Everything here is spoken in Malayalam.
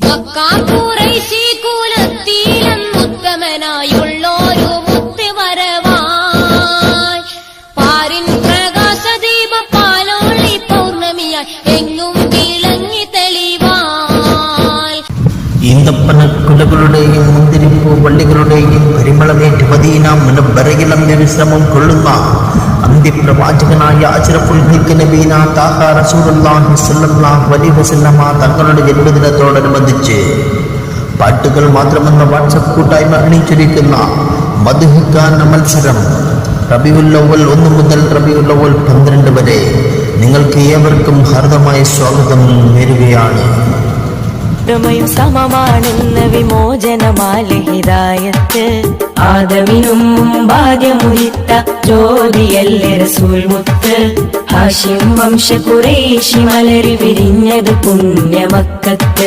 മക്കാ ഖുറൈശി കുലത്തിലെന്നുത്തമനായുള്ളൊരു മുത്ത് വരവായി പാരിൻ പ്രകാശദീപ പാലോളി പൗർണമിയായി എങ്ങും വിളങ്ങി തെളിവായി ഈന്തപ്പനക്കുലകളുടെയും മുന്തിരിപ്പൂ വള്ളികളുടെയും പരിമളമേറ്റ് മദീന മുനവ്വറയിലും വിശ്രമം കൊള്ളുന്ന അന്ത്യപ്രവാചകനായ അശ്റഫുൽ ഖൽഖ് നബീന താഹ റസൂലുള്ളാഹി സ്വല്ലല്ലാഹു അലൈഹി വസല്ലമ തങ്ങളുടെ ജന്മദിനത്തോടനുബന്ധിച്ച് പാട്ടുകൾ മാത്രമെന്ന വാട്സപ്പ് കൂട്ടായ്മ അണിയിച്ചൊരുക്കുന്ന മദ്ഹ് ഗാന മത്സരം റബീഉൽ അവ്വൽ 1 മുതൽ റബീഉൽ അവ്വൽ 12 വരെ നിങ്ങൾക്ക് ഏവർക്കും ഹാർദമായ സ്വാഗതം നേരുകയാണ്. സമമാണെന്ന വിമോചനമാല ഹിദായത്ത് ആദമിനും ഭാഗ്യമുരിത്ത ജ്യോതിയല്ലേ റസൂൽ മുത്ത് ഹാഷിം വംശ ഖുറൈശി മലരി വിരിഞ്ഞത് പുണ്യമക്കത്ത്